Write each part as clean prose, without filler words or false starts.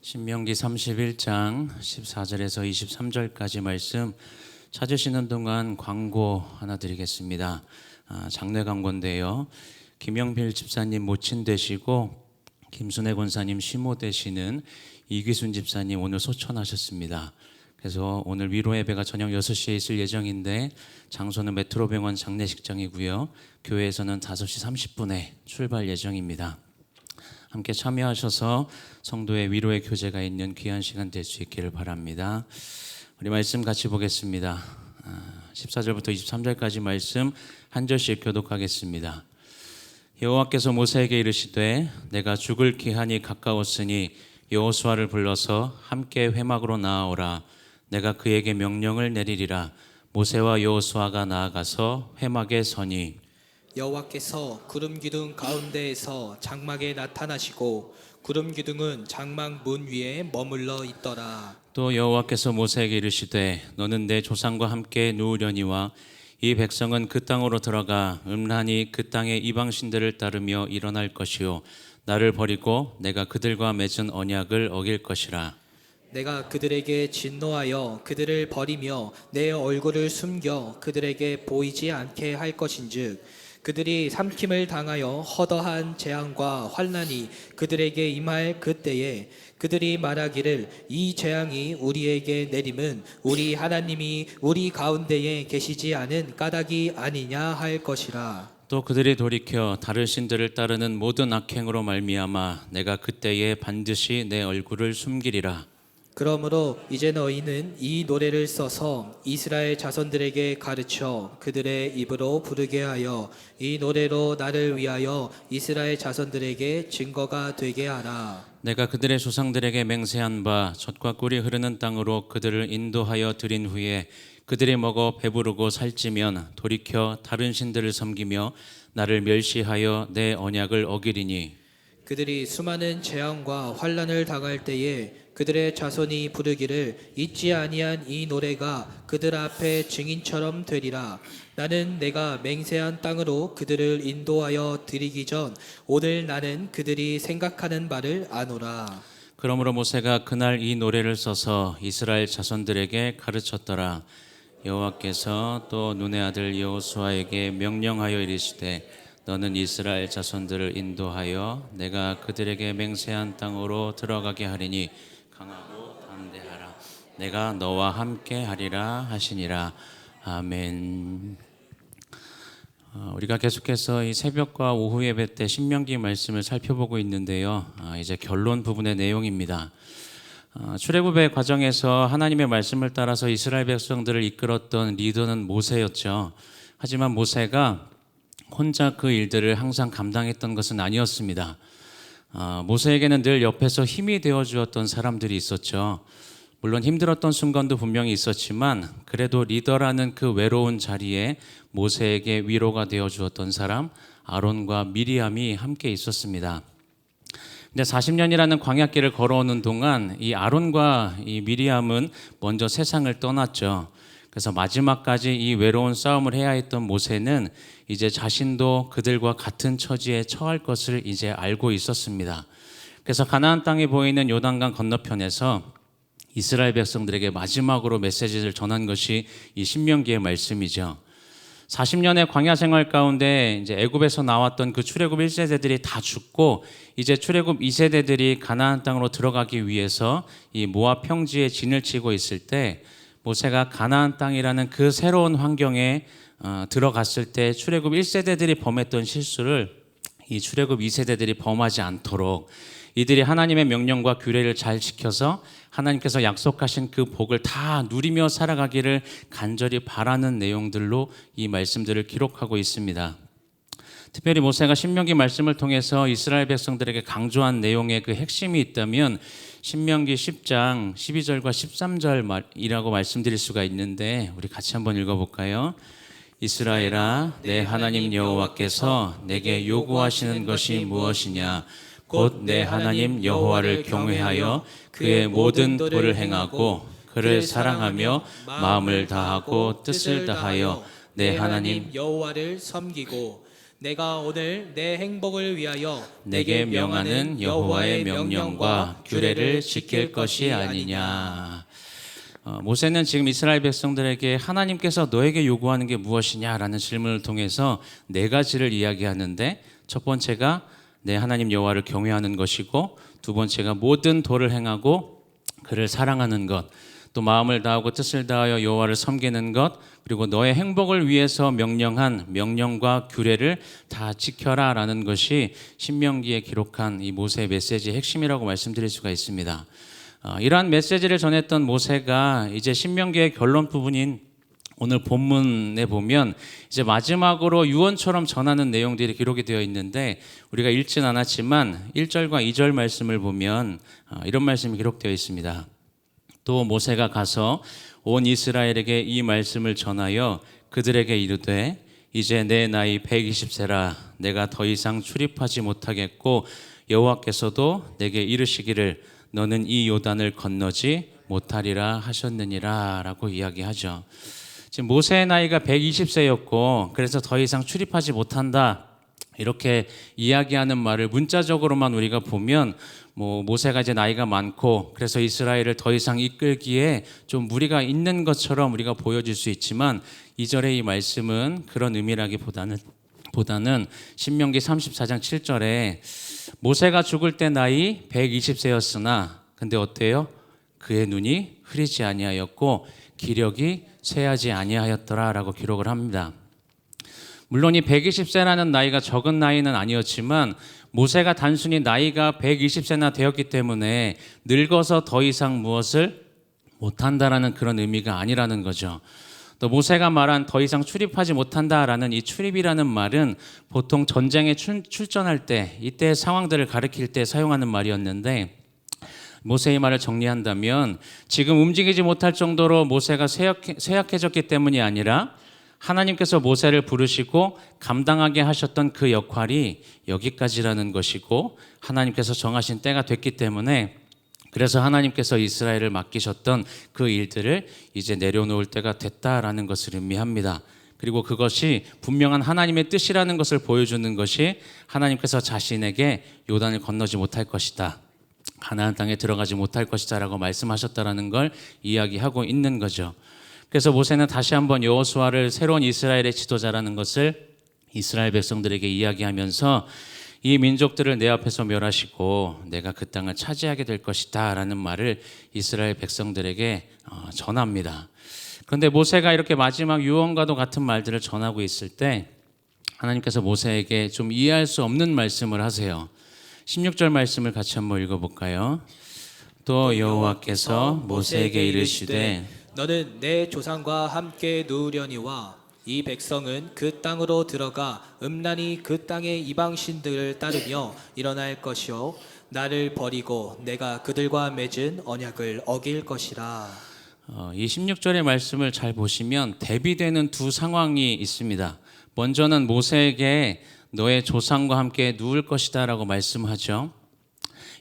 신명기 31장 14절에서 23절까지 말씀 찾으시는 동안 광고 하나 드리겠습니다. 장례 광고인데요. 김영필 집사님 모친 되시고 김순애 권사님 시모 되시는 이귀순 집사님 오늘 소천하셨습니다. 그래서 오늘 위로 예배가 저녁 6시에 있을 예정인데 장소는 메트로병원 장례식장이고요. 교회에서는 5시 30분에 출발 예정입니다. 함께 참여하셔서 성도의 위로의 교제가 있는 귀한 시간 될 수 있기를 바랍니다. 우리 말씀 같이 보겠습니다. 14절부터 23절까지 말씀 한 절씩 교독하겠습니다. 여호와께서 모세에게 이르시되 내가 죽을 기한이 가까웠으니 여호수아를 불러서 함께 회막으로 나아오라. 내가 그에게 명령을 내리리라. 모세와 여호수아가 나아가서 회막에 서니 여호와께서 구름 기둥 가운데에서 장막에 나타나시고 구름 기둥은 장막 문 위에 머물러 있더라. 또 여호와께서 모세에게 이르시되 너는 내 조상과 함께 누우려니와 이 백성은 그 땅으로 들어가 음란히 그 땅의 이방신들을 따르며 일어날 것이요 나를 버리고 내가 그들과 맺은 언약을 어길 것이라. 내가 그들에게 진노하여 그들을 버리며 내 얼굴을 숨겨 그들에게 보이지 않게 할 것인즉 그들이 삼킴을 당하여 허다한 재앙과 환난이 그들에게 임할 그때에 그들이 말하기를 이 재앙이 우리에게 내림은 우리 하나님이 우리 가운데에 계시지 않은 까닭이 아니냐 할 것이라. 또 그들이 돌이켜 다른 신들을 따르는 모든 악행으로 말미암아 내가 그때에 반드시 내 얼굴을 숨기리라. 그러므로 이제 너희는 이 노래를 써서 이스라엘 자손들에게 가르쳐 그들의 입으로 부르게 하여 이 노래로 나를 위하여 이스라엘 자손들에게 증거가 되게 하라. 내가 그들의 조상들에게 맹세한 바 젖과 꿀이 흐르는 땅으로 그들을 인도하여 들인 후에 그들이 먹어 배부르고 살찌면 돌이켜 다른 신들을 섬기며 나를 멸시하여 내 언약을 어기리니 그들이 수많은 재앙과 환난을 당할 때에 그들의 자손이 부르기를 잊지 아니한 이 노래가 그들 앞에 증인처럼 되리라. 나는 내가 맹세한 땅으로 그들을 인도하여 드리기 전 오늘 나는 그들이 생각하는 바를 아노라. 그러므로 모세가 그날 이 노래를 써서 이스라엘 자손들에게 가르쳤더라. 여호와께서 또 눈의 아들 여호수아에게 명령하여 이르시되 너는 이스라엘 자손들을 인도하여 내가 그들에게 맹세한 땅으로 들어가게 하리니 강하고 담대하라. 내가 너와 함께 하리라 하시니라. 아멘. 우리가 계속해서 이 새벽과 오후 예배 때 신명기 말씀을 살펴보고 있는데요. 이제 결론 부분의 내용입니다. 출애굽의 과정에서 하나님의 말씀을 따라서 이스라엘 백성들을 이끌었던 리더는 모세였죠. 하지만 모세가 혼자 그 일들을 항상 감당했던 것은 아니었습니다. 모세에게는 늘 옆에서 힘이 되어 주었던 사람들이 있었죠. 물론 힘들었던 순간도 분명히 있었지만 그래도 리더라는 그 외로운 자리에 모세에게 위로가 되어 주었던 사람 아론과 미리암이 함께 있었습니다. 근데 40년이라는 광야길을 걸어오는 동안 이 아론과 이 미리암은 먼저 세상을 떠났죠. 그래서 마지막까지 이 외로운 싸움을 해야 했던 모세는 이제 자신도 그들과 같은 처지에 처할 것을 이제 알고 있었습니다. 그래서 가나안 땅에 보이는 요단강 건너편에서 이스라엘 백성들에게 마지막으로 메시지를 전한 것이 이 신명기의 말씀이죠. 40년의 광야 생활 가운데 이제 애굽에서 나왔던 그 출애굽 1세대들이 다 죽고 이제 출애굽 2세대들이 가나안 땅으로 들어가기 위해서 이 모압 평지에 진을 치고 있을 때 모세가 가나안 땅이라는 그 새로운 환경에 들어갔을 때 출애굽 1세대들이 범했던 실수를 이 출애굽 2세대들이 범하지 않도록 이들이 하나님의 명령과 규례를 잘 지켜서 하나님께서 약속하신 그 복을 다 누리며 살아가기를 간절히 바라는 내용들로 이 말씀들을 기록하고 있습니다. 특별히 모세가 신명기 말씀을 통해서 이스라엘 백성들에게 강조한 내용의 그 핵심이 있다면 신명기 10장 12절과 13절이라고 말씀드릴 수가 있는데 우리 같이 한번 읽어볼까요? 이스라엘아 내 하나님 여호와께서 내게 요구하시는 것이 무엇이냐 곧 내 하나님 여호와를 경외하여 그의 모든 도를 행하고 그를 사랑하며 마음을 다하고 뜻을 다하여 내 하나님 여호와를 섬기고 내가 오늘 내 행복을 위하여 내게 명하는 여호와의 명령과 규례를 지킬 것이 아니냐. 모세는 지금 이스라엘 백성들에게 하나님께서 너에게 요구하는 게 무엇이냐라는 질문을 통해서 네 가지를 이야기하는데, 첫 번째가 내 하나님 여호와를 경외하는 것이고, 두 번째가 모든 도를 행하고 그를 사랑하는 것, 또 마음을 다하고 뜻을 다하여 여호와를 섬기는 것, 그리고 너의 행복을 위해서 명령한 명령과 규례를 다 지켜라라는 것이 신명기에 기록한 이 모세의 메시지의 핵심이라고 말씀드릴 수가 있습니다. 이러한 메시지를 전했던 모세가 이제 신명기의 결론 부분인 오늘 본문에 보면 이제 마지막으로 유언처럼 전하는 내용들이 기록이 되어 있는데, 우리가 읽진 않았지만 1절과 2절 말씀을 보면 이런 말씀이 기록되어 있습니다. 또 모세가 가서 온 이스라엘에게 이 말씀을 전하여 그들에게 이르되, 이제 내 나이 120세라 내가 더 이상 출입하지 못하겠고 여호와께서도 내게 이르시기를 너는 이 요단을 건너지 못하리라 하셨느니라 라고 이야기하죠. 지금 모세의 나이가 120세였고 그래서 더 이상 출입하지 못한다 이렇게 이야기하는 말을 문자적으로만 우리가 보면 모세가 이제 나이가 많고 그래서 이스라엘을 더 이상 이끌기에 좀 무리가 있는 것처럼 우리가 보여질 수 있지만, 2절의 이 말씀은 그런 의미라기보다는 신명기 34장 7절에 모세가 죽을 때 나이 120세였으나 근데 어때요? 그의 눈이 흐리지 아니하였고 기력이 쇠하지 아니하였더라라고 기록을 합니다. 물론 이 120세라는 나이가 적은 나이는 아니었지만 모세가 단순히 나이가 120세나 되었기 때문에 늙어서 더 이상 무엇을 못한다라는 그런 의미가 아니라는 거죠. 또 모세가 말한 더 이상 출입하지 못한다라는 이 출입이라는 말은 보통 전쟁에 출전할 때 이때의 상황들을 가리킬 때 사용하는 말이었는데, 모세의 말을 정리한다면 지금 움직이지 못할 정도로 모세가 쇠약해졌기 때문이 아니라 하나님께서 모세를 부르시고 감당하게 하셨던 그 역할이 여기까지라는 것이고 하나님께서 정하신 때가 됐기 때문에, 그래서 하나님께서 이스라엘을 맡기셨던 그 일들을 이제 내려놓을 때가 됐다라는 것을 의미합니다. 그리고 그것이 분명한 하나님의 뜻이라는 것을 보여주는 것이 하나님께서 자신에게 요단을 건너지 못할 것이다, 가나안 땅에 들어가지 못할 것이다 라고 말씀하셨다라는 걸 이야기하고 있는 거죠. 그래서 모세는 다시 한번 여호수아를 새로운 이스라엘의 지도자라는 것을 이스라엘 백성들에게 이야기하면서 이 민족들을 내 앞에서 멸하시고 내가 그 땅을 차지하게 될 것이다 라는 말을 이스라엘 백성들에게 전합니다. 그런데 모세가 이렇게 마지막 유언과도 같은 말들을 전하고 있을 때 하나님께서 모세에게 좀 이해할 수 없는 말씀을 하세요. 16절 말씀을 같이 한번 읽어볼까요? 또 여호와께서 모세에게 이르시되 너는 내 조상과 함께 누우려니와 이 백성은 그 땅으로 들어가 음란히 그 땅의 이방신들을 따르며 일어날 것이요 나를 버리고 내가 그들과 맺은 언약을 어길 것이라. 이 16절의 말씀을 잘 보시면 대비되는 두 상황이 있습니다. 먼저는 모세에게 너의 조상과 함께 누울 것이다 라고 말씀하죠.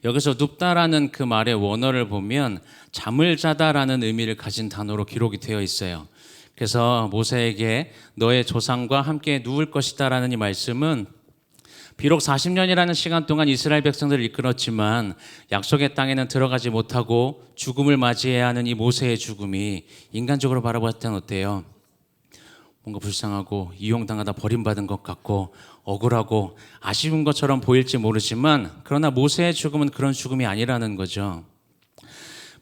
여기서 눕다라는 그 말의 원어를 보면 잠을 자다라는 의미를 가진 단어로 기록이 되어 있어요. 그래서 모세에게 너의 조상과 함께 누울 것이다 라는 이 말씀은 비록 40년이라는 시간 동안 이스라엘 백성들을 이끌었지만 약속의 땅에는 들어가지 못하고 죽음을 맞이해야 하는 이 모세의 죽음이 인간적으로 바라봤을 때는 어때요? 뭔가 불쌍하고 이용당하다 버림받은 것 같고 억울하고 아쉬운 것처럼 보일지 모르지만, 그러나 모세의 죽음은 그런 죽음이 아니라는 거죠.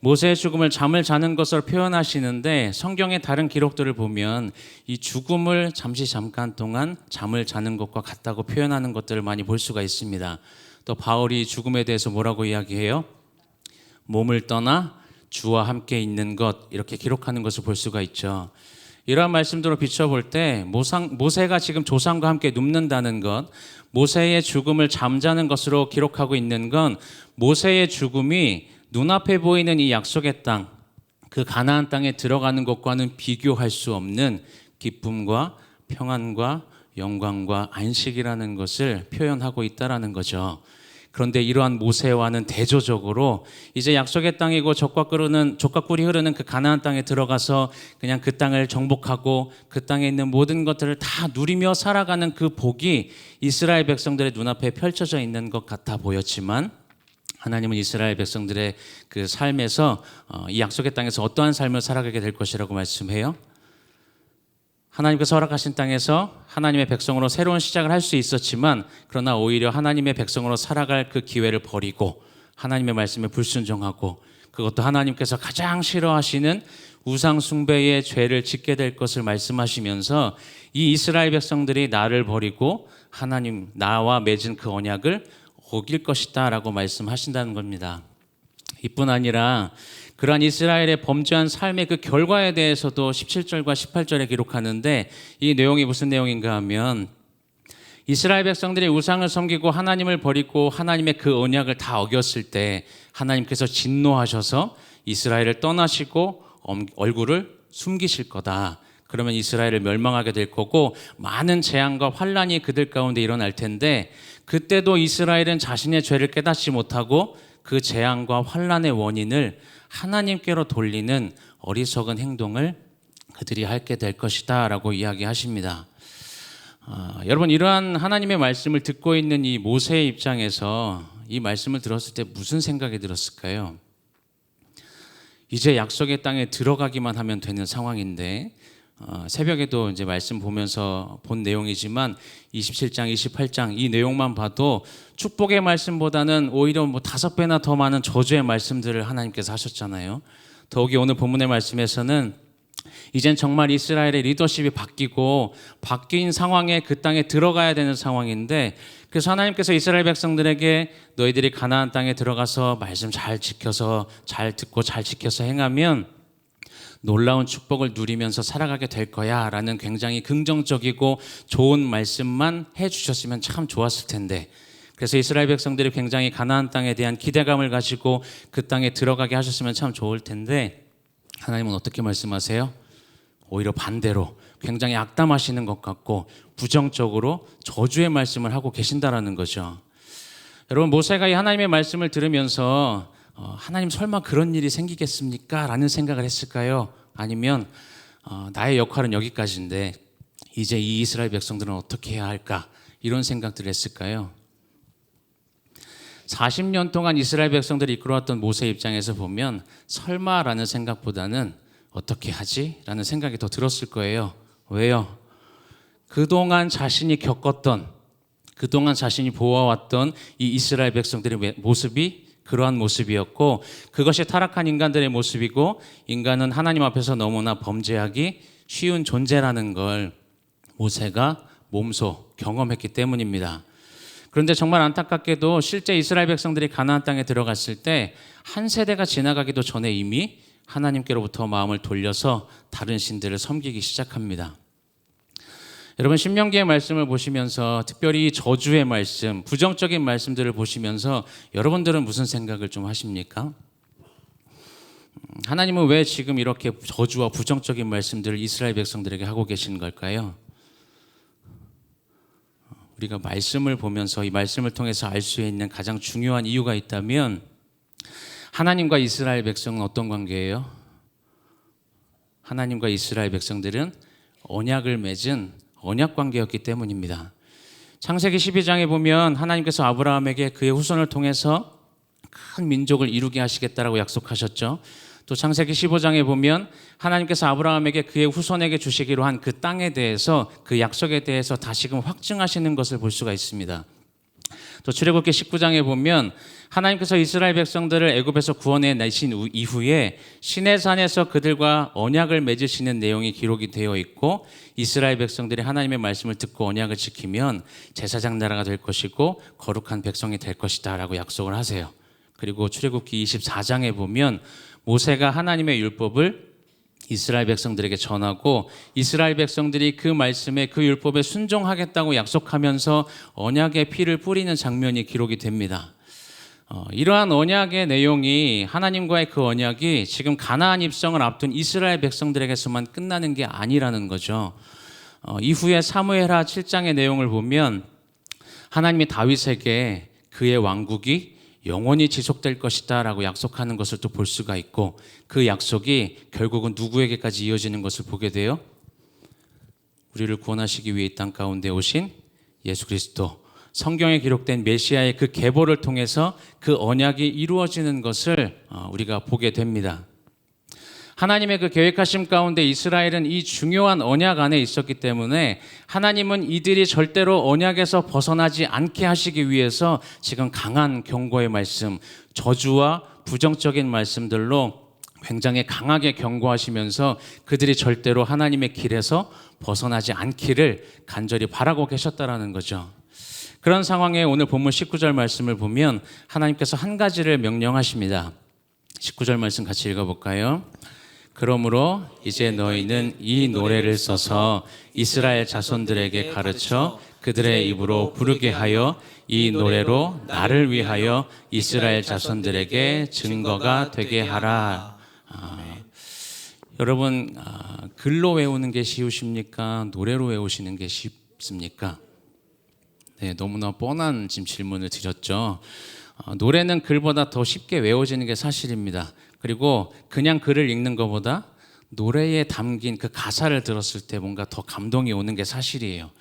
모세의 죽음을 잠을 자는 것으로 표현하시는데 성경의 다른 기록들을 보면 이 죽음을 잠깐 동안 잠을 자는 것과 같다고 표현하는 것들을 많이 볼 수가 있습니다. 또 바울이 죽음에 대해서 뭐라고 이야기해요? 몸을 떠나 주와 함께 있는 것, 이렇게 기록하는 것을 볼 수가 있죠. 이러한 말씀들로 비춰볼 때 모세가 지금 조상과 함께 눕는다는 것, 모세의 죽음을 잠자는 것으로 기록하고 있는 건 모세의 죽음이 눈앞에 보이는 이 약속의 땅, 그 가나안 땅에 들어가는 것과는 비교할 수 없는 기쁨과 평안과 영광과 안식이라는 것을 표현하고 있다라는 거죠. 그런데 이러한 모세와는 대조적으로 이제 약속의 땅이고 젖과 꿀이 흐르는 그 가나안 땅에 들어가서 그냥 그 땅을 정복하고 그 땅에 있는 모든 것들을 다 누리며 살아가는 그 복이 이스라엘 백성들의 눈앞에 펼쳐져 있는 것 같아 보였지만, 하나님은 이스라엘 백성들의 그 삶에서 이 약속의 땅에서 어떠한 삶을 살아가게 될 것이라고 말씀해요. 하나님께서 허락하신 땅에서 하나님의 백성으로 새로운 시작을 할 수 있었지만, 그러나 오히려 하나님의 백성으로 살아갈 그 기회를 버리고 하나님의 말씀에 불순종하고, 그것도 하나님께서 가장 싫어하시는 우상 숭배의 죄를 짓게 될 것을 말씀하시면서 이 이스라엘 백성들이 나를 버리고 하나님 나와 맺은 그 언약을 어길 것이다 라고 말씀하신다는 겁니다. 이뿐 아니라 그러한 이스라엘의 범죄한 삶의 그 결과에 대해서도 17절과 18절에 기록하는데, 이 내용이 무슨 내용인가 하면, 이스라엘 백성들이 우상을 섬기고 하나님을 버리고 하나님의 그 언약을 다 어겼을 때 하나님께서 진노하셔서 이스라엘을 떠나시고 얼굴을 숨기실 거다. 그러면 이스라엘을 멸망하게 될 거고 많은 재앙과 환란이 그들 가운데 일어날 텐데, 그때도 이스라엘은 자신의 죄를 깨닫지 못하고 그 재앙과 환란의 원인을 하나님께로 돌리는 어리석은 행동을 그들이 하게 될 것이다 라고 이야기하십니다. 여러분, 이러한 하나님의 말씀을 듣고 있는 이 모세의 입장에서 이 말씀을 들었을 때 무슨 생각이 들었을까요? 이제 약속의 땅에 들어가기만 하면 되는 상황인데, 새벽에도 이제 말씀 보면서 본 내용이지만 27장, 28장 이 내용만 봐도 축복의 말씀보다는 오히려 5배나 더 많은 저주의 말씀들을 하나님께서 하셨잖아요. 더욱이 오늘 본문의 말씀에서는 이젠 정말 이스라엘의 리더십이 바뀌고 바뀐 상황에 그 땅에 들어가야 되는 상황인데, 그래서 하나님께서 이스라엘 백성들에게 너희들이 가나안 땅에 들어가서 말씀 잘 지켜서 잘 듣고 잘 지켜서 행하면 놀라운 축복을 누리면서 살아가게 될 거야 라는 굉장히 긍정적이고 좋은 말씀만 해주셨으면 참 좋았을 텐데, 그래서 이스라엘 백성들이 굉장히 가나안 땅에 대한 기대감을 가지고 그 땅에 들어가게 하셨으면 참 좋을 텐데, 하나님은 어떻게 말씀하세요? 오히려 반대로 굉장히 악담하시는 것 같고 부정적으로 저주의 말씀을 하고 계신다라는 거죠. 여러분, 모세가 이 하나님의 말씀을 들으면서 하나님 설마 그런 일이 생기겠습니까? 라는 생각을 했을까요? 아니면 나의 역할은 여기까지인데 이제 이 이스라엘 백성들은 어떻게 해야 할까? 이런 생각들을 했을까요? 40년 동안 이스라엘 백성들이 이끌어왔던 모세 입장에서 보면 설마라는 생각보다는 어떻게 하지? 라는 생각이 더 들었을 거예요. 왜요? 그동안 자신이 겪었던, 그동안 자신이 보아왔던 이 이스라엘 백성들의 모습이 그러한 모습이었고, 그것이 타락한 인간들의 모습이고, 인간은 하나님 앞에서 너무나 범죄하기 쉬운 존재라는 걸 모세가 몸소 경험했기 때문입니다. 그런데 정말 안타깝게도 실제 이스라엘 백성들이 가나안 땅에 들어갔을 때 한 세대가 지나가기도 전에 이미 하나님께로부터 마음을 돌려서 다른 신들을 섬기기 시작합니다. 여러분, 신명기의 말씀을 보시면서 특별히 저주의 말씀, 부정적인 말씀들을 보시면서 여러분들은 무슨 생각을 좀 하십니까? 하나님은 왜 지금 이렇게 저주와 부정적인 말씀들을 이스라엘 백성들에게 하고 계신 걸까요? 우리가 말씀을 보면서 이 말씀을 통해서 알 수 있는 가장 중요한 이유가 있다면, 하나님과 이스라엘 백성은 어떤 관계예요? 하나님과 이스라엘 백성들은 언약을 맺은 언약 관계였기 때문입니다. 창세기 12장에 보면 하나님께서 아브라함에게 그의 후손을 통해서 큰 민족을 이루게 하시겠다라고 약속하셨죠. 또 창세기 15장에 보면 하나님께서 아브라함에게 그의 후손에게 주시기로 한 그 땅에 대해서, 그 약속에 대해서 다시금 확증하시는 것을 볼 수가 있습니다. 또 출애굽기 19장에 보면 하나님께서 이스라엘 백성들을 애굽에서 구원해 내신 이후에 시내산에서 그들과 언약을 맺으시는 내용이 기록이 되어 있고, 이스라엘 백성들이 하나님의 말씀을 듣고 언약을 지키면 제사장 나라가 될 것이고 거룩한 백성이 될 것이다 라고 약속을 하세요. 그리고 출애굽기 24장에 보면 모세가 하나님의 율법을 이스라엘 백성들에게 전하고, 이스라엘 백성들이 그 말씀에, 그 율법에 순종하겠다고 약속하면서 언약의 피를 뿌리는 장면이 기록이 됩니다. 이러한 언약의 내용이, 하나님과의 그 언약이 지금 가나안 입성을 앞둔 이스라엘 백성들에게서만 끝나는 게 아니라는 거죠. 이후에 사무엘하 7장의 내용을 보면 하나님이 다윗에게 그의 왕국이 영원히 지속될 것이다 라고 약속하는 것을 또 볼 수가 있고, 그 약속이 결국은 누구에게까지 이어지는 것을 보게 돼요? 우리를 구원하시기 위해 이 땅 가운데 오신 예수 그리스도, 성경에 기록된 메시아의 그 계보를 통해서 그 언약이 이루어지는 것을 우리가 보게 됩니다. 하나님의 그 계획하심 가운데 이스라엘은 이 중요한 언약 안에 있었기 때문에 하나님은 이들이 절대로 언약에서 벗어나지 않게 하시기 위해서 지금 강한 경고의 말씀, 저주와 부정적인 말씀들로 굉장히 강하게 경고하시면서 그들이 절대로 하나님의 길에서 벗어나지 않기를 간절히 바라고 계셨다라는 거죠. 그런 상황에 오늘 본문 19절 말씀을 보면 하나님께서 한 가지를 명령하십니다. 19절 말씀 같이 읽어볼까요? 그러므로 이제 너희는 이 노래를 써서 이스라엘 자손들에게 가르쳐 그들의 입으로 부르게 하여 이 노래로 나를 위하여 이스라엘 자손들에게 증거가 되게 하라. 여러분, 글로 외우는 게 쉬우십니까? 노래로 외우시는 게 쉽습니까? 네, 너무나 뻔한 지금 질문을 드렸죠. 노래는 글보다 더 쉽게 외워지는 게 사실입니다. 그리고 그냥 글을 읽는 것보다 노래에 담긴 그 가사를 들었을 때 뭔가 더 감동이 오는 게 사실이에요.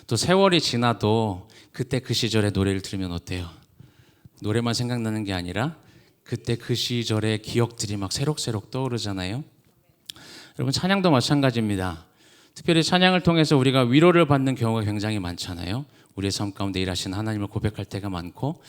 또 세월이 지나도 그때 그 시절의 노래를 들으면 어때요? 노래만 생각나는 게 아니라 그때 그 시절의 기억들이 막 새록새록 떠오르잖아요. 여러분, 찬양도 마찬가지입니다. 특별히 찬양을 통해서 우리가 위로를 받는 경우가 굉장히 많잖아요. 우리의 삶 가운데 일하시는 하나님을 고백할 때가 많고,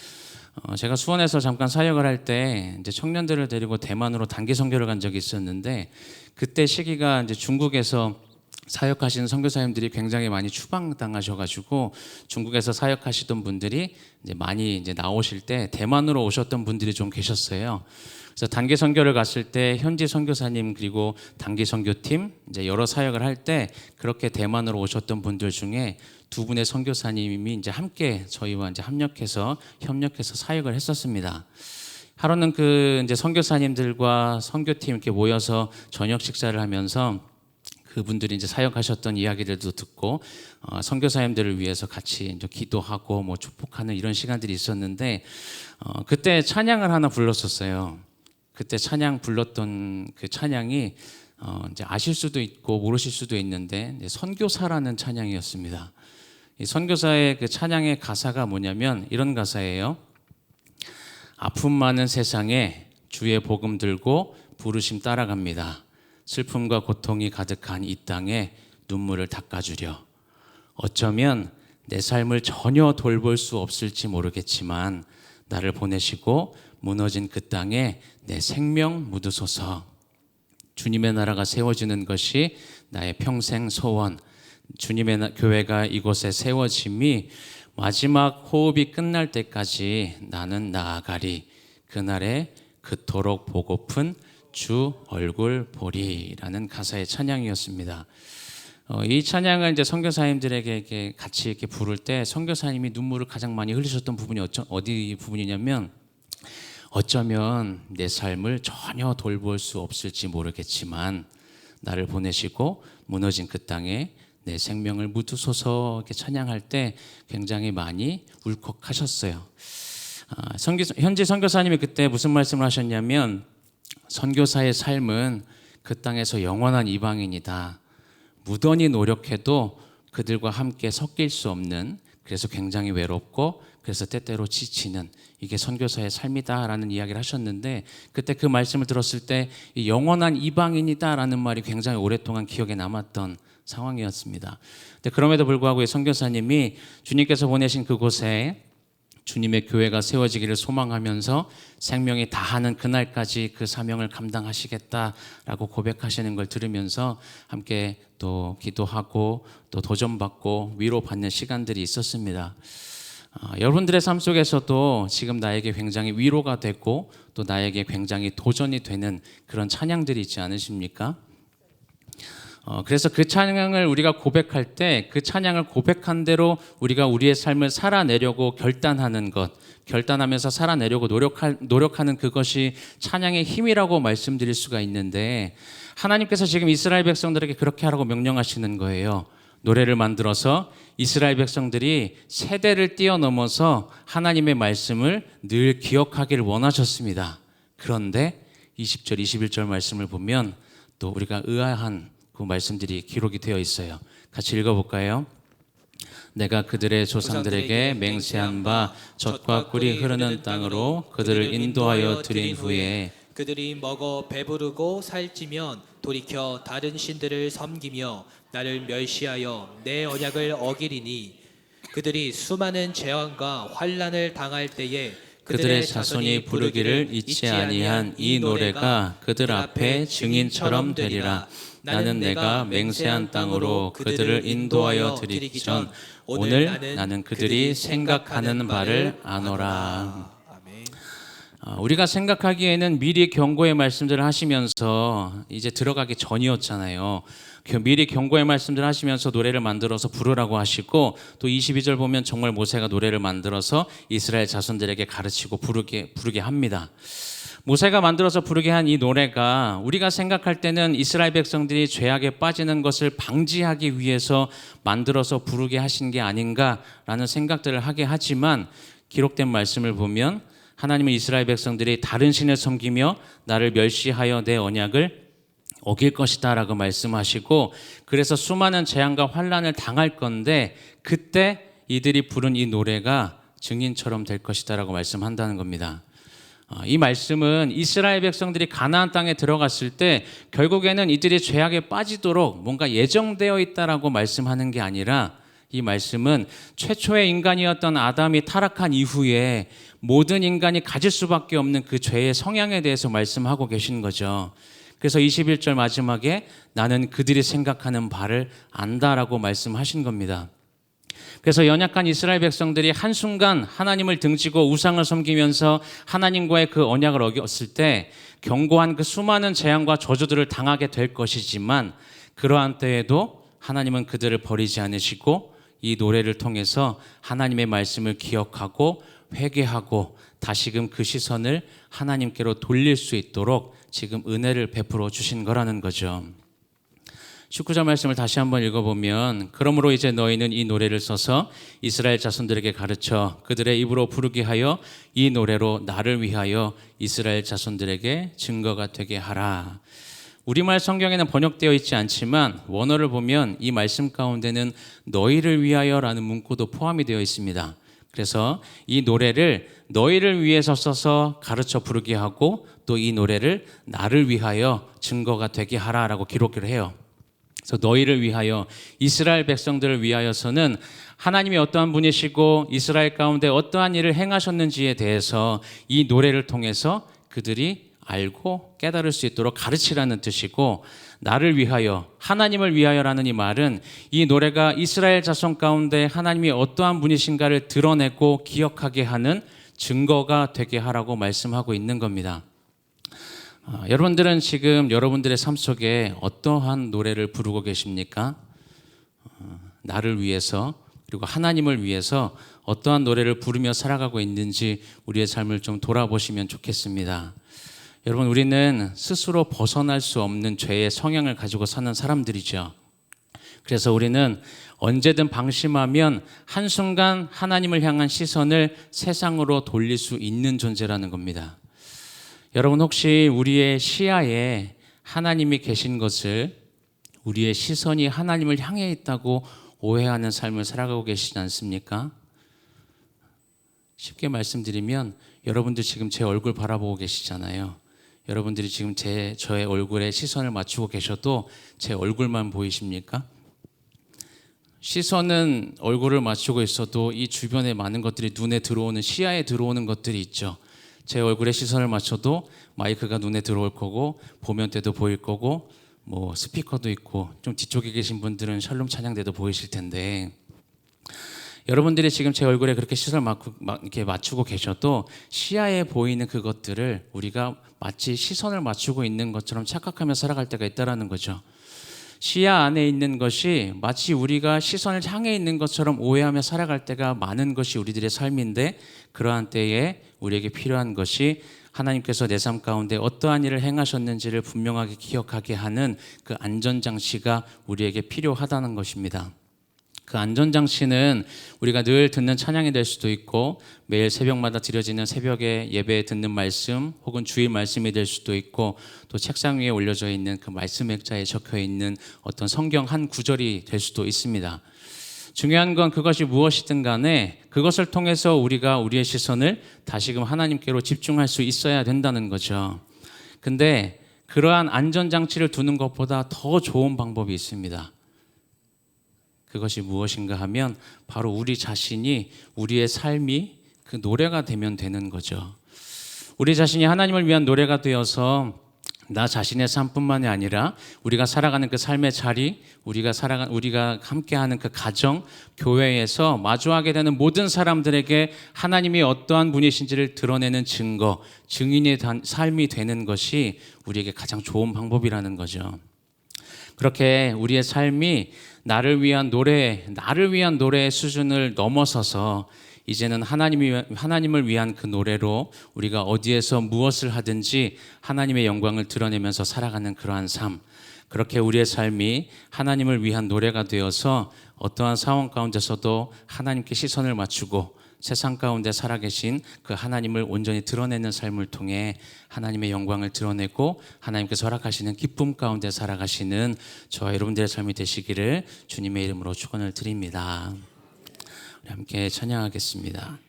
제가 수원에서 잠깐 사역을 할 때 이제 청년들을 데리고 대만으로 단기 선교를 간 적이 있었는데, 그때 시기가 이제 중국에서 사역하시는 선교사님들이 굉장히 많이 추방당하셔가지고 중국에서 사역하시던 분들이 이제 많이 이제 나오실 때 대만으로 오셨던 분들이 좀 계셨어요. 그래서 단기 선교를 갔을 때 현지 선교사님 그리고 단기 선교팀 이제 여러 사역을 할 때 그렇게 대만으로 오셨던 분들 중에 두 분의 선교사님이 이제 함께 저희와 이제 협력해서 사역을 했었습니다. 하루는 그 이제 선교사님들과 선교팀 이렇게 모여서 저녁 식사를 하면서 그분들이 이제 사역하셨던 이야기들도 듣고 선교사님들을 위해서 같이 이제 기도하고 뭐 축복하는 이런 시간들이 있었는데 그때 찬양을 하나 불렀었어요. 그때 찬양 불렀던 그 찬양이 이제 아실 수도 있고 모르실 수도 있는데 선교사라는 찬양이었습니다. 이 선교사의 그 찬양의 가사가 뭐냐면 이런 가사예요. 아픔 많은 세상에 주의 복음 들고 부르심 따라갑니다. 슬픔과 고통이 가득한 이 땅에 눈물을 닦아주려. 어쩌면 내 삶을 전혀 돌볼 수 없을지 모르겠지만 나를 보내시고 무너진 그 땅에 내 생명 묻으소서. 주님의 나라가 세워지는 것이 나의 평생 소원. 주님의 교회가 이곳에 세워짐이 마지막 호흡이 끝날 때까지 나는 나아가리. 그날에 그토록 보고픈 주 얼굴 보리라는 가사의 찬양이었습니다. 이 찬양을 이제 선교사님들에게 같이 이렇게 부를 때 선교사님이 눈물을 가장 많이 흘리셨던 부분이 어디 부분이냐면 어쩌면 내 삶을 전혀 돌볼 수 없을지 모르겠지만 나를 보내시고 무너진 그 땅에 내 생명을 묻으소서 이렇게 찬양할 때 굉장히 많이 울컥하셨어요. 현지 선교사님이 그때 무슨 말씀을 하셨냐면 선교사의 삶은 그 땅에서 영원한 이방인이다. 무던히 노력해도 그들과 함께 섞일 수 없는, 그래서 굉장히 외롭고 그래서 때때로 지치는 이게 선교사의 삶이다라는 이야기를 하셨는데 그때 그 말씀을 들었을 때 이 영원한 이방인이다라는 말이 굉장히 오랫동안 기억에 남았던 상황이었습니다. 근데 그럼에도 불구하고 이 선교사님이 주님께서 보내신 그곳에 주님의 교회가 세워지기를 소망하면서 생명이 다하는 그날까지 그 사명을 감당하시겠다라고 고백하시는 걸 들으면서 함께 또 기도하고 또 도전받고 위로받는 시간들이 있었습니다. 여러분들의 삶 속에서도 지금 나에게 굉장히 위로가 되고 또 나에게 굉장히 도전이 되는 그런 찬양들이 있지 않으십니까? 그래서 그 찬양을 우리가 고백할 때 그 찬양을 고백한 대로 우리가 우리의 삶을 살아내려고 결단하는 것, 결단하면서 살아내려고 노력하는 그것이 찬양의 힘이라고 말씀드릴 수가 있는데 하나님께서 지금 이스라엘 백성들에게 그렇게 하라고 명령하시는 거예요. 노래를 만들어서 이스라엘 백성들이 세대를 뛰어넘어서 하나님의 말씀을 늘 기억하기를 원하셨습니다. 그런데 20절, 21절 말씀을 보면 또 우리가 의아한 그 말씀들이 기록이 되어 있어요. 같이 읽어볼까요? 내가 그들의 조상들에게 맹세한 바 젖과 꿀이 흐르는 땅으로 그들을 인도하여 드린 후에 그들이 먹어 배부르고 살찌면 돌이켜 다른 신들을 섬기며 나를 멸시하여 내 언약을 어기리니 그들이 수많은 재앙과 환난을 당할 때에 그들의 자손이 부르기를 잊지 아니한 이 노래가 그들 앞에 증인처럼 되리라. 나는 내가 맹세한 땅으로 그들을 인도하여 드리기 전 오늘 나는 그들이 생각하는 바를 아노라. 우리가 생각하기에는 미리 경고의 말씀들을 하시면서 이제 들어가기 전이었잖아요. 미리 경고의 말씀들을 하시면서 노래를 만들어서 부르라고 하시고 또 22절 보면 정말 모세가 노래를 만들어서 이스라엘 자손들에게 가르치고 부르게 합니다. 모세가 만들어서 부르게 한 이 노래가 우리가 생각할 때는 이스라엘 백성들이 죄악에 빠지는 것을 방지하기 위해서 만들어서 부르게 하신 게 아닌가라는 생각들을 하게 하지만 기록된 말씀을 보면 하나님은 이스라엘 백성들이 다른 신을 섬기며 나를 멸시하여 내 언약을 어길 것이다 라고 말씀하시고 그래서 수많은 재앙과 환난을 당할 건데 그때 이들이 부른 이 노래가 증인처럼 될 것이다 라고 말씀한다는 겁니다. 이 말씀은 이스라엘 백성들이 가나안 땅에 들어갔을 때 결국에는 이들이 죄악에 빠지도록 뭔가 예정되어 있다라고 말씀하는 게 아니라 이 말씀은 최초의 인간이었던 아담이 타락한 이후에 모든 인간이 가질 수밖에 없는 그 죄의 성향에 대해서 말씀하고 계신 거죠. 그래서 21절 마지막에 나는 그들이 생각하는 바를 안다라고 말씀하신 겁니다. 그래서 연약한 이스라엘 백성들이 한순간 하나님을 등지고 우상을 섬기면서 하나님과의 그 언약을 어겼을 때 견고한 그 수많은 재앙과 저주들을 당하게 될 것이지만 그러한 때에도 하나님은 그들을 버리지 않으시고 이 노래를 통해서 하나님의 말씀을 기억하고 회개하고 다시금 그 시선을 하나님께로 돌릴 수 있도록 지금 은혜를 베풀어 주신 거라는 거죠. 19절 말씀을 다시 한번 읽어보면 그러므로 이제 너희는 이 노래를 써서 이스라엘 자손들에게 가르쳐 그들의 입으로 부르게 하여 이 노래로 나를 위하여 이스라엘 자손들에게 증거가 되게 하라. 우리말 성경에는 번역되어 있지 않지만 원어를 보면 이 말씀 가운데는 너희를 위하여라는 문구도 포함이 되어 있습니다. 그래서 이 노래를 너희를 위해서 써서 가르쳐 부르게 하고 또 이 노래를 나를 위하여 증거가 되게 하라라고 기록을 해요. 그래서 너희를 위하여 이스라엘 백성들을 위하여서는 하나님이 어떠한 분이시고 이스라엘 가운데 어떠한 일을 행하셨는지에 대해서 이 노래를 통해서 그들이 알고 깨달을 수 있도록 가르치라는 뜻이고 나를 위하여 하나님을 위하여라는 이 말은 이 노래가 이스라엘 자손 가운데 하나님이 어떠한 분이신가를 드러내고 기억하게 하는 증거가 되게 하라고 말씀하고 있는 겁니다. 여러분들은 지금 여러분들의 삶 속에 어떠한 노래를 부르고 계십니까? 나를 위해서 그리고 하나님을 위해서 어떠한 노래를 부르며 살아가고 있는지 우리의 삶을 좀 돌아보시면 좋겠습니다. 여러분 우리는 스스로 벗어날 수 없는 죄의 성향을 가지고 사는 사람들이죠. 그래서 우리는 언제든 방심하면 한순간 하나님을 향한 시선을 세상으로 돌릴 수 있는 존재라는 겁니다. 여러분 혹시 우리의 시야에 하나님이 계신 것을 우리의 시선이 하나님을 향해 있다고 오해하는 삶을 살아가고 계시지 않습니까? 쉽게 말씀드리면 여러분들 지금 제 얼굴 바라보고 계시잖아요. 여러분들이 지금 저의 얼굴에 시선을 맞추고 계셔도 제 얼굴만 보이십니까? 시선은 얼굴을 맞추고 있어도 이 주변에 많은 것들이 눈에 들어오는 시야에 들어오는 것들이 있죠. 제 얼굴에 시선을 맞춰도 마이크가 눈에 들어올 거고 보면대도 보일 거고 뭐 스피커도 있고 좀 뒤쪽에 계신 분들은 샬롬 찬양대도 보이실 텐데 여러분들이 지금 제 얼굴에 그렇게 시선을 이렇게 맞추고 계셔도 시야에 보이는 그것들을 우리가 마치 시선을 맞추고 있는 것처럼 착각하며 살아갈 때가 있다라는 거죠. 시야 안에 있는 것이 마치 우리가 시선을 향해 있는 것처럼 오해하며 살아갈 때가 많은 것이 우리들의 삶인데 그러한 때에 우리에게 필요한 것이 하나님께서 내 삶 가운데 어떠한 일을 행하셨는지를 분명하게 기억하게 하는 그 안전장치가 우리에게 필요하다는 것입니다. 그 안전장치는 우리가 늘 듣는 찬양이 될 수도 있고 매일 새벽마다 드려지는 새벽에 예배에 듣는 말씀 혹은 주일 말씀이 될 수도 있고 또 책상 위에 올려져 있는 그 말씀 액자에 적혀 있는 어떤 성경 한 구절이 될 수도 있습니다. 중요한 건 그것이 무엇이든 간에 그것을 통해서 우리가 우리의 시선을 다시금 하나님께로 집중할 수 있어야 된다는 거죠. 근데 그러한 안전장치를 두는 것보다 더 좋은 방법이 있습니다. 그것이 무엇인가 하면 바로 우리 자신이, 우리의 삶이 그 노래가 되면 되는 거죠. 우리 자신이 하나님을 위한 노래가 되어서 나 자신의 삶뿐만이 아니라 우리가 살아가는 그 삶의 자리, 우리가 함께하는 그 가정, 교회에서 마주하게 되는 모든 사람들에게 하나님이 어떠한 분이신지를 드러내는 증거, 증인의 삶이 되는 것이 우리에게 가장 좋은 방법이라는 거죠. 그렇게 우리의 삶이 나를 위한 노래의 수준을 넘어서서 이제는 하나님을 위한 그 노래로 우리가 어디에서 무엇을 하든지 하나님의 영광을 드러내면서 살아가는 그러한 삶, 그렇게 우리의 삶이 하나님을 위한 노래가 되어서 어떠한 상황 가운데서도 하나님께 시선을 맞추고 세상 가운데 살아계신 그 하나님을 온전히 드러내는 삶을 통해 하나님의 영광을 드러내고 하나님께서 허락하시는 기쁨 가운데 살아가시는 저와 여러분들의 삶이 되시기를 주님의 이름으로 축원을 드립니다. 우리 함께 찬양하겠습니다.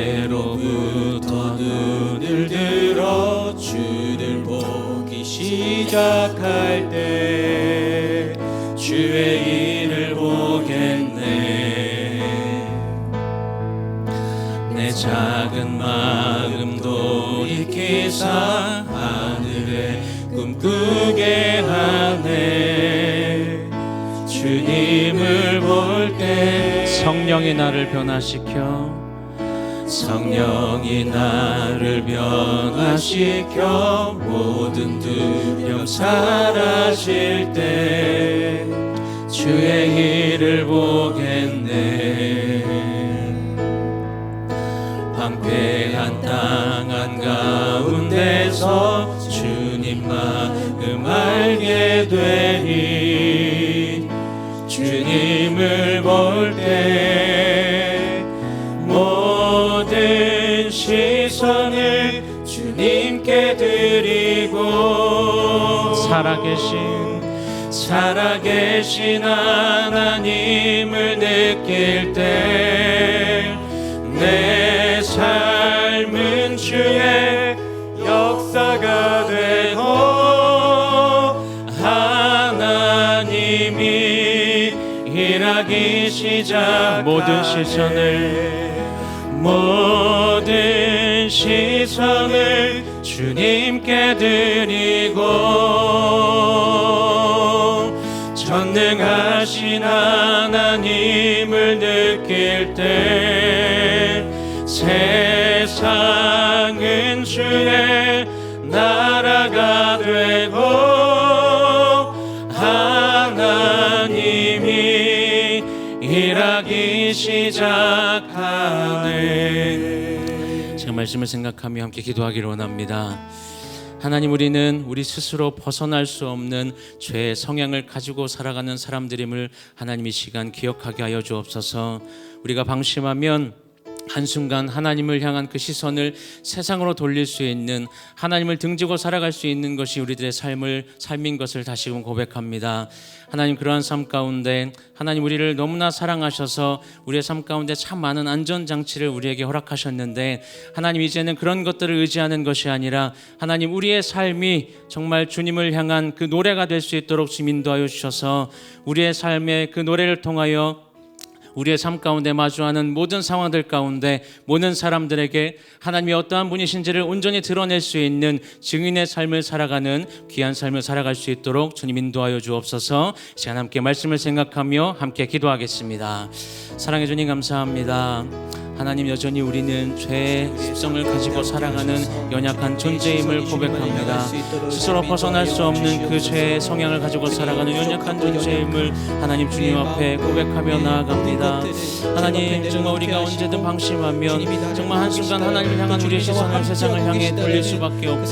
내게로부터 눈을 들어 주를 보기 시작할 때 주의 일을 보겠네. 내 작은 마음 돌이키사 하늘에 꿈꾸게 하네. 주님을 볼 때 성령이 나를 변화시켜 성령이 나를 변화시켜 모든 두려움 사라질 때 주의 일을 보겠네. 황폐한 땅 한가운데서 주님 마음 알게 되니 주님을 볼 때 모든 시선을 주님께 드리고 살아계신 하나님을 느낄 때 내 삶은 주의 역사가 되고 하나님이 일하기 시작 모든 시선을 주님께 드리고 전능하신 하나님을 느낄 때 세상은 주의 나라가 되고 하나님이 일하기 시작하네. 지금 말씀을 생각하며 함께 기도하기를 원합니다. 하나님, 우리는 우리 스스로 벗어날 수 없는 죄의 성향을 가지고 살아가는 사람들임을 하나님 이 시간 기억하게 하여 주옵소서. 우리가 방심하면 한순간 하나님을 향한 그 시선을 세상으로 돌릴 수 있는, 하나님을 등지고 살아갈 수 있는 것이 우리들의 삶인 것을 다시금 고백합니다. 하나님, 그러한 삶 가운데 하나님 우리를 너무나 사랑하셔서 우리의 삶 가운데 참 많은 안전장치를 우리에게 허락하셨는데 하나님, 이제는 그런 것들을 의지하는 것이 아니라 하나님 우리의 삶이 정말 주님을 향한 그 노래가 될 수 있도록 주님 인도하여 주셔서 우리의 삶의 그 노래를 통하여 우리의 삶 가운데 마주하는 모든 상황들 가운데 모든 사람들에게 하나님이 어떠한 분이신지를 온전히 드러낼 수 있는 증인의 삶을 살아가는 귀한 삶을 살아갈 수 있도록 주님 인도하여 주옵소서. 시간 함께 말씀을 생각하며 함께 기도하겠습니다. 사랑해 주님 감사합니다. 하나님 여전히 우리는 죄의 습성을 가지고 살아가는 연약한 존재임을 고백합니다. 스스로 벗어날 수 없는 그 죄의 성향을 가지고 살아가는 연약한 존재임을 하나님 주님 앞에 고백하며 나아갑니다. 하나님 정말 우리가 언제든 방심하면 정말 한순간 하나님을 향한 우리의 시선을 세상을 향해 돌릴 수밖에 없고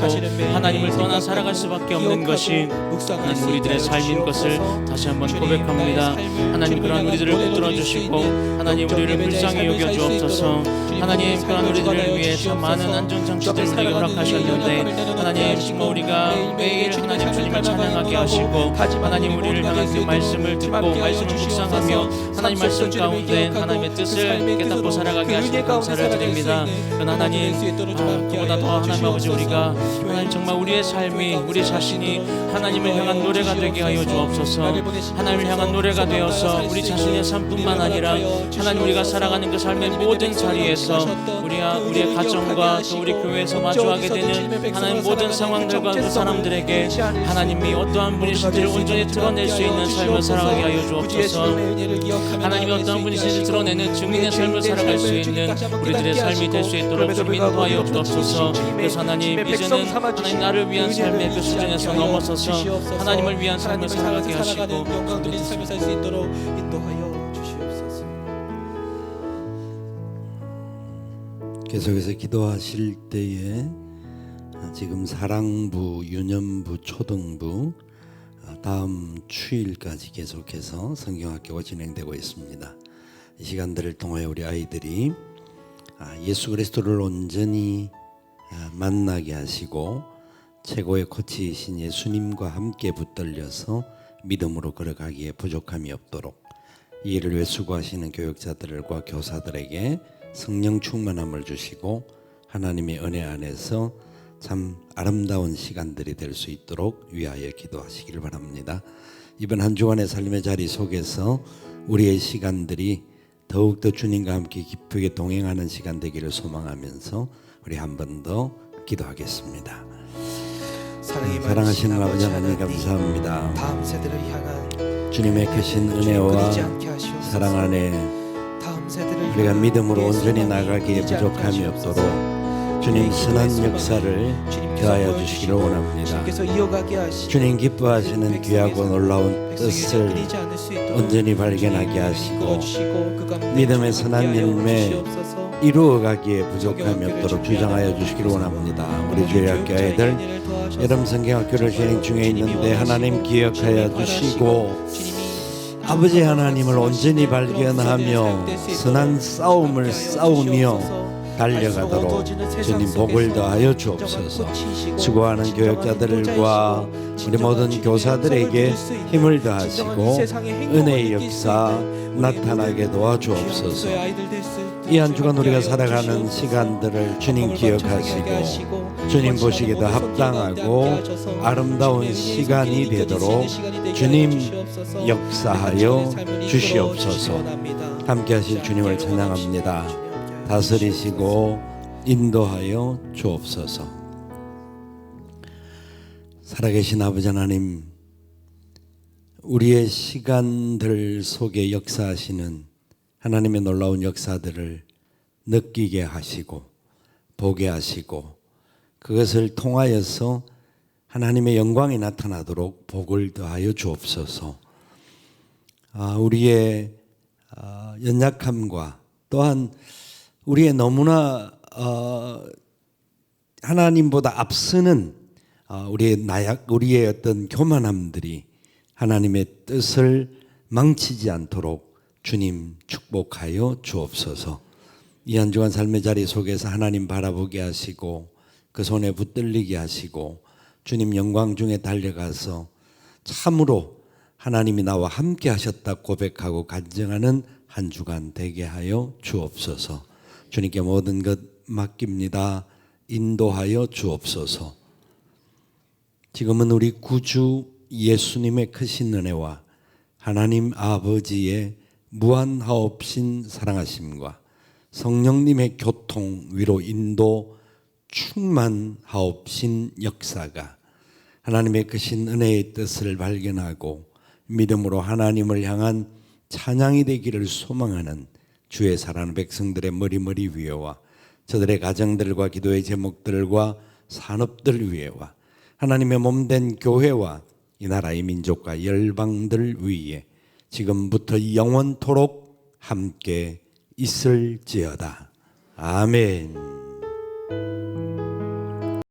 하나님을 떠나 살아갈 수밖에 없는 것이 하나님 우리들의 삶인 것을 다시 한번 고백합니다. 하나님 그러한 우리들을 붙들어 주시고 하나님 우리를 불쌍히 여겨 주옵소서. 하나님 그러한 우리들을 위해 참 많은 안전장치들 우리에게 허락하셨는데 하나님 정말 우리가 매일 하나님 주님을 찬양하게 하시고 하나님 우리를 향한 그 말씀을 듣고 말씀을 묵상하며 하나님 말씀 가운데 하나님의 뜻을 깨닫고 살아가게 하시니 감사를 드립니다. 그러나 하나님 그보다 더 하나님 아버지 우리가 하나님 정말 우리의 삶이 우리 자신이 하나님을 향한 노래가 되게 하여 주옵소서. 하나님을 향한 노래가 되어서 우리 자신의 삶뿐만 아니라 하나님 우리가 살아가는 그 삶의 모든 자리에서 우리의 가정과 또 우리 교회에서 마주하게 되는 하나님 모든 상황들과 그 사람들에게 하나님이 어떠한 분이신지를 온전히 드러낼 수 있는 삶을 살아가게 하여 주옵소서. 하나님이 어떠한 분이신지 드러내는 증인의 삶을 살아갈 수 있는 우리들의 삶이 될 수 있도록 좀 인도하여 주옵소서. 그래서 하나님 이제는 하나님 나를 위한 삶의 그 수준에서 넘어서서 하나님을 위한 삶을 살아가게 하시고 영광되는 삶을 살 수 있도록 인도하여 주시옵소서. 계속해서 기도하실 때에 지금 사랑부, 유년부, 초등부 다음 주일까지 계속해서 성경학교가 진행되고 있습니다. 이 시간들을 통하여 우리 아이들이 예수 그리스도를 온전히 만나게 하시고 최고의 코치이신 예수님과 함께 붙들려서 믿음으로 걸어가기에 부족함이 없도록 이 일을 위해 수고하시는 교육자들과 교사들에게 성령 충만함을 주시고 하나님의 은혜 안에서 참 아름다운 시간들이 될 수 있도록 위하여 기도하시길 바랍니다. 이번 한 주간의 삶의 자리 속에서 우리의 시간들이 더욱더 주님과 함께 기쁘게 동행하는 시간 되기를 소망하면서 우리 한 번 더 기도하겠습니다. 사랑하시는 아버지 하나님 감사합니다. 다음 세대를 향한 주님의 크신 은혜와 사랑 안에 우리가 믿음으로 온전히 나가기에 부족함이 없도록 주님 선한 역사를 더하여 주시기를 원합니다. 주님 기뻐하시는 귀하고 놀라운 뜻을 온전히 발견하게 하시고 믿음의 선한 열매 이루어가기에 부족함이 없도록 주장하여 주시기를 원합니다. 우리 주일학교 아이들 여름 성경학교를 진행 중에 있는데 하나님 기억하여 주시고 아버지 하나님을 온전히 발견하며 선한 싸움을 싸우며 달려가도록 주님 복을 더하여 주옵소서. 수고하는 교육자들과 우리 모든 교사들에게 힘을 더하시고 은혜의 역사 나타나게 도와주옵소서. 이 한 주간 우리가 살아가는 시간들을 주님 기억하시고 주님 보시기에도 합당하고 아름다운 시간이 되도록 주님 역사하여 주시옵소서. 함께 하실 주님을 찬양합니다. 다스리시고 인도하여 주옵소서. 살아계신 아버지 하나님, 우리의 시간들 속에 역사하시는 하나님의 놀라운 역사들을 느끼게 하시고 보게 하시고 그것을 통하여서 하나님의 영광이 나타나도록 복을 더하여 주옵소서. 우리의 연약함과 또한 우리의 너무나 하나님보다 앞서는 우리의 어떤 교만함들이 하나님의 뜻을 망치지 않도록 주님 축복하여 주옵소서. 이 한 주간 삶의 자리 속에서 하나님 바라보게 하시고 그 손에 붙들리게 하시고 주님 영광 중에 달려가서 참으로 하나님이 나와 함께 하셨다 고백하고 간증하는 한 주간 되게 하여 주옵소서. 주님께 모든 것 맡깁니다. 인도하여 주옵소서. 지금은 우리 구주 예수님의 크신 은혜와 하나님 아버지의 무한하옵신 사랑하심과 성령님의 교통 위로 인도 충만하옵신 역사가 하나님의 크신 은혜의 뜻을 발견하고 믿음으로 하나님을 향한 찬양이 되기를 소망하는 주의 사랑하는 백성들의 머리 위에와 저들의 가정들과 기도의 제목들과 산업들 위에와 하나님의 몸된 교회와 이 나라의 민족과 열방들 위에 지금부터 영원토록 함께 있을지어다. 아멘.